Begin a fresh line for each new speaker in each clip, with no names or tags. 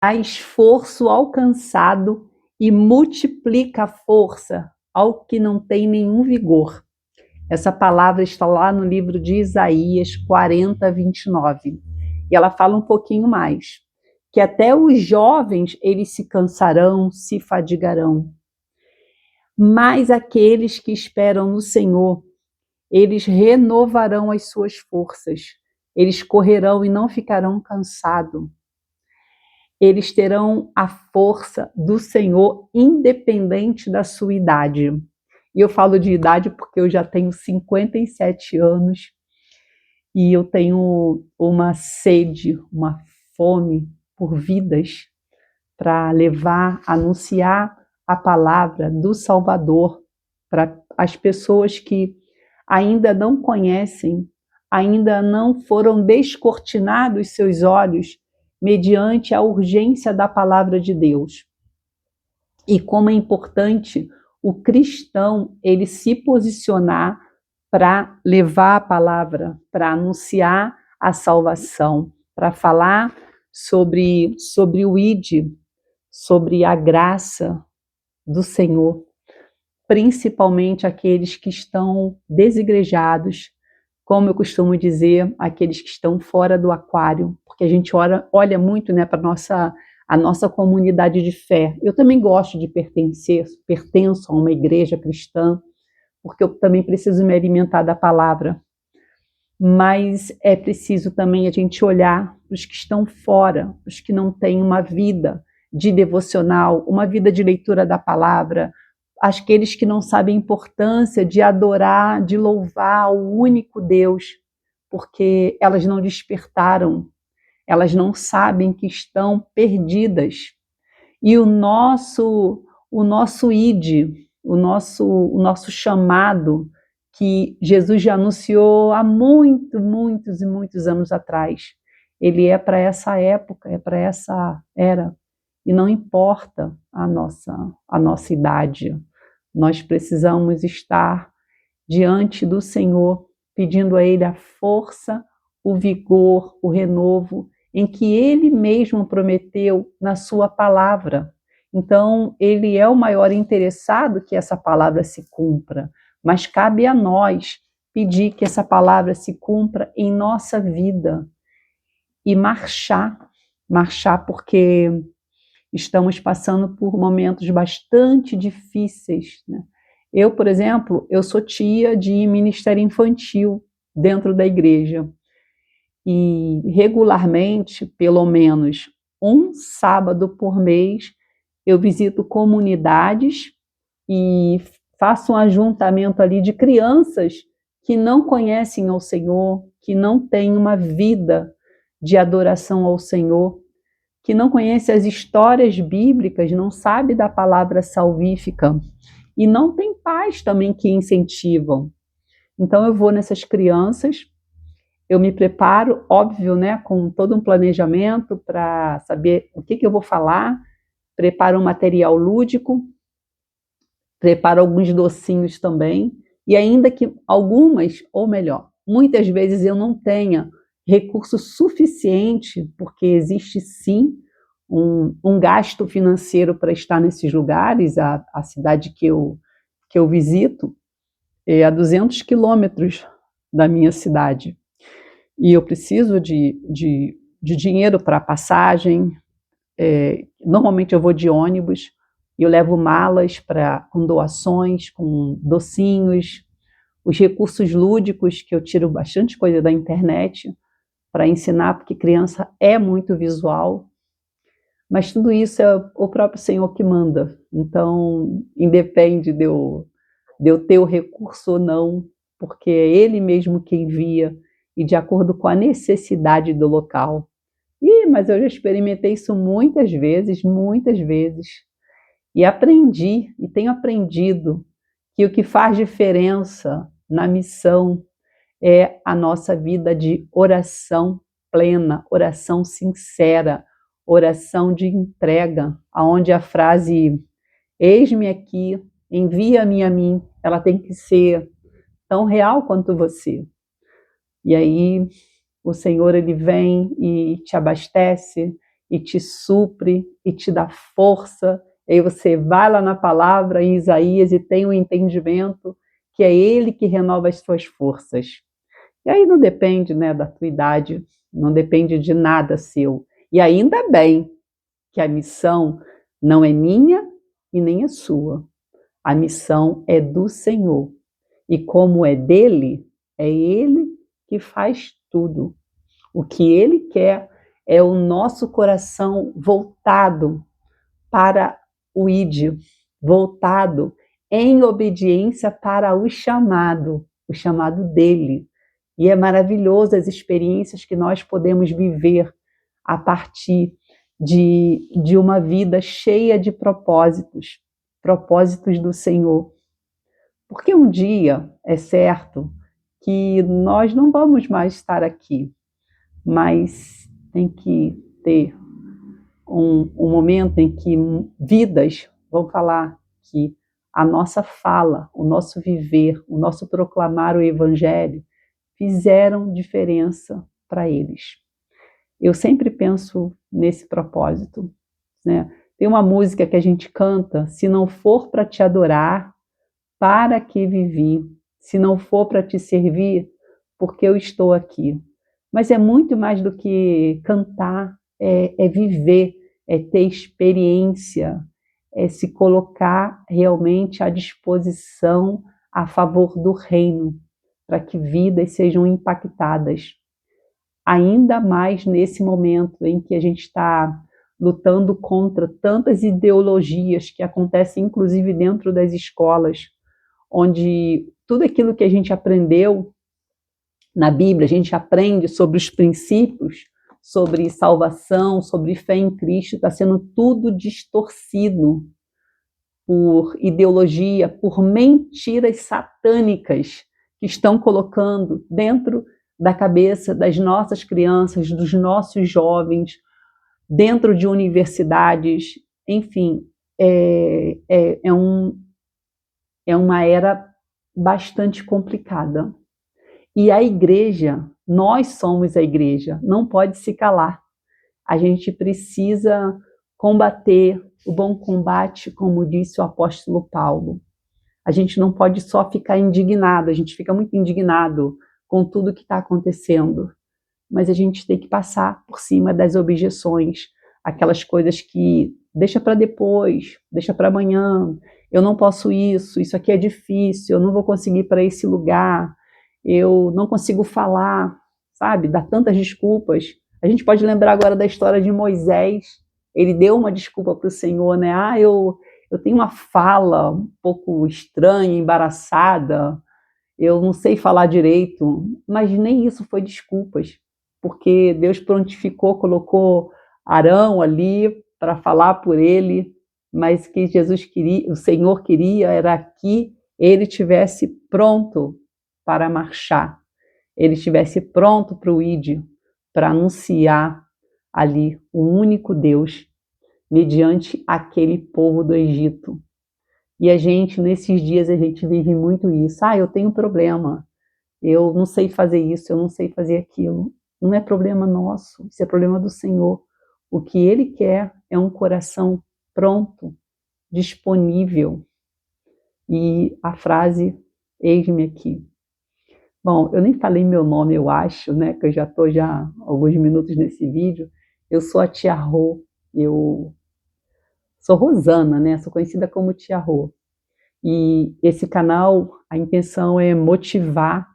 Dá esforço ao cansado e multiplica a força ao que não tem nenhum vigor. Essa palavra está lá no livro de Isaías 40, 29. E ela fala um pouquinho mais, que até os jovens, eles se cansarão, se fadigarão. Mas aqueles que esperam no Senhor, eles renovarão as suas forças. Eles correrão e não ficarão cansados. Eles terão a força do Senhor, independente da sua idade. E eu falo de idade porque eu já tenho 57 anos e eu tenho uma sede, uma fome por vidas para levar, anunciar a palavra do Salvador para as pessoas que ainda não conhecem, ainda não foram descortinados seus olhos mediante a urgência da palavra de Deus. E como é importante o cristão ele se posicionar para levar a palavra, para anunciar a salvação, para falar sobre o ID, sobre a graça do Senhor, principalmente aqueles que estão desigrejados, como eu costumo dizer, aqueles que estão fora do aquário, porque a gente olha muito, né, para a nossa comunidade de fé. Eu também gosto de pertenço a uma igreja cristã, porque eu também preciso me alimentar da palavra. Mas é preciso também a gente olhar para os que estão fora, os que não têm uma vida de devocional, uma vida de leitura da palavra, aqueles que não sabem a importância de adorar, de louvar o único Deus, porque elas não despertaram, elas não sabem que estão perdidas. E o nosso ID, o nosso chamado, que Jesus já anunciou há muitos e muitos anos atrás, ele é para essa época, é para essa era. E não importa a nossa idade, nós precisamos estar diante do Senhor, pedindo a Ele a força, o vigor, o renovo, em que Ele mesmo prometeu na sua palavra. Então, Ele é o maior interessado que essa palavra se cumpra, mas cabe a nós pedir que essa palavra se cumpra em nossa vida e marchar porque estamos passando por momentos bastante difíceis, né? Eu, por exemplo, eu sou tia de ministério infantil dentro da igreja e regularmente, pelo menos um sábado por mês, eu visito comunidades e faço um ajuntamento ali de crianças que não conhecem ao Senhor, que não têm uma vida de adoração ao Senhor, que não conhece as histórias bíblicas, não sabe da palavra salvífica e não tem pais também que incentivam. Então eu vou nessas crianças, eu me preparo, óbvio, né, com todo um planejamento para saber o que eu vou falar, preparo um material lúdico, preparo alguns docinhos também, e ainda que algumas, ou melhor, muitas vezes eu não tenha recurso suficiente, porque existe sim um gasto financeiro para estar nesses lugares, a cidade que eu visito é a 200 quilômetros da minha cidade, e eu preciso de dinheiro para passagem, normalmente eu vou de ônibus, eu levo malas com doações, com docinhos, os recursos lúdicos, que eu tiro bastante coisa da internet para ensinar, porque criança é muito visual, mas tudo isso é o próprio Senhor que manda, então independe de eu ter o recurso ou não, porque é Ele mesmo que envia, e de acordo com a necessidade do local. Mas eu já experimentei isso muitas vezes, e aprendi, e tenho aprendido, que o que faz diferença na missão é a nossa vida de oração plena, oração sincera, oração de entrega, aonde a frase "eis-me aqui, envia-me a mim", ela tem que ser tão real quanto você. E aí o Senhor ele vem e te abastece, e te supre e te dá força. E aí você vai lá na palavra em Isaías e tem um entendimento que é Ele que renova as suas forças. E aí não depende, né, da tua idade, não depende de nada seu. E ainda bem que a missão não é minha e nem é sua. A missão é do Senhor. E como é dele, é Ele que faz tudo. O que Ele quer é o nosso coração voltado para o ídio, voltado em obediência para o chamado dele. E é maravilhoso as experiências que nós podemos viver a partir de uma vida cheia de propósitos, propósitos do Senhor. Porque um dia é certo que nós não vamos mais estar aqui, mas tem que ter um momento em que vidas vão falar que a nossa fala, o nosso viver, o nosso proclamar o Evangelho fizeram diferença para eles. Eu sempre penso nesse propósito, né? Tem uma música que a gente canta: se não for para te adorar, para que vivi? Se não for para te servir, porque eu estou aqui. Mas é muito mais do que cantar, é viver, é ter experiência, é se colocar realmente à disposição a favor do reino, para que vidas sejam impactadas. Ainda mais nesse momento em que a gente está lutando contra tantas ideologias que acontecem, inclusive dentro das escolas, onde tudo aquilo que a gente aprendeu na Bíblia, a gente aprende sobre os princípios, sobre salvação, sobre fé em Cristo, está sendo tudo distorcido por ideologia, por mentiras satânicas que estão colocando dentro da cabeça das nossas crianças, dos nossos jovens, dentro de universidades, enfim, é uma era bastante complicada. E a igreja, nós somos a igreja, não pode se calar. A gente precisa combater o bom combate, como disse o apóstolo Paulo. A gente não pode só ficar indignado, a gente fica muito indignado com tudo que está acontecendo, mas a gente tem que passar por cima das objeções, aquelas coisas que deixa para depois, deixa para amanhã, eu não posso isso aqui é difícil, eu não vou conseguir ir para esse lugar, eu não consigo falar, sabe? Dá tantas desculpas. A gente pode lembrar agora da história de Moisés. Ele deu uma desculpa para o Senhor, né? Eu tenho uma fala um pouco estranha, embaraçada, eu não sei falar direito, mas nem isso foi desculpas, porque Deus prontificou, colocou Arão ali para falar por ele, mas que Jesus queria, o Senhor queria era que ele tivesse pronto para marchar, ele estivesse pronto para o ídio, para anunciar ali o único Deus, mediante aquele povo do Egito. E a gente, nesses dias, a gente vive muito isso. Eu tenho problema, eu não sei fazer isso, eu não sei fazer aquilo. Não é problema nosso, isso é problema do Senhor. O que Ele quer é um coração pronto, disponível. E a frase, eis-me aqui. Bom, eu nem falei meu nome, eu acho, né? Que eu já estou alguns minutos nesse vídeo. Eu sou a Tia Rô, eu sou Rosana, né? Sou conhecida como Tia Rô. E esse canal, a intenção é motivar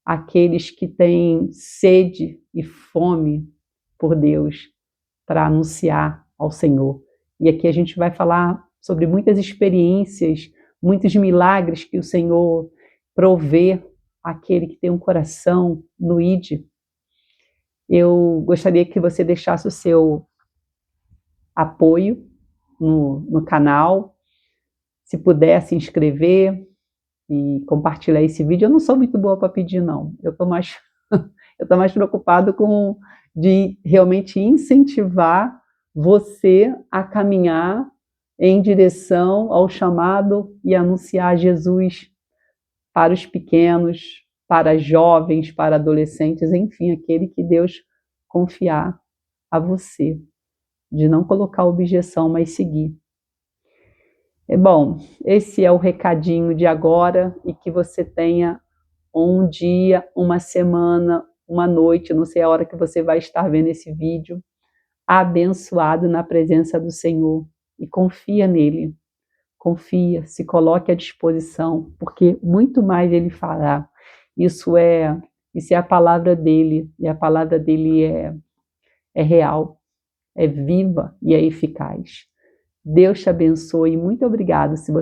aqueles que têm sede e fome por Deus para anunciar ao Senhor. E aqui a gente vai falar sobre muitas experiências, muitos milagres que o Senhor provê àquele que tem um coração no ID. Eu gostaria que você deixasse o seu apoio no canal, se puder se inscrever e compartilhar esse vídeo. Eu não sou muito boa para pedir, não. Eu estou mais preocupado de realmente incentivar você a caminhar em direção ao chamado e anunciar Jesus para os pequenos, para jovens, para adolescentes, enfim, aquele que Deus confiar a você. de não colocar objeção, mas seguir. Bom, esse é o recadinho de agora, e que você tenha um dia, uma semana, uma noite, não sei a hora que você vai estar vendo esse vídeo, abençoado na presença do Senhor, e confia nele, confia, se coloque à disposição, porque muito mais ele fará. Isso é a palavra dele, e a palavra dele é real, é viva e é eficaz. Deus te abençoe, muito obrigado. Se você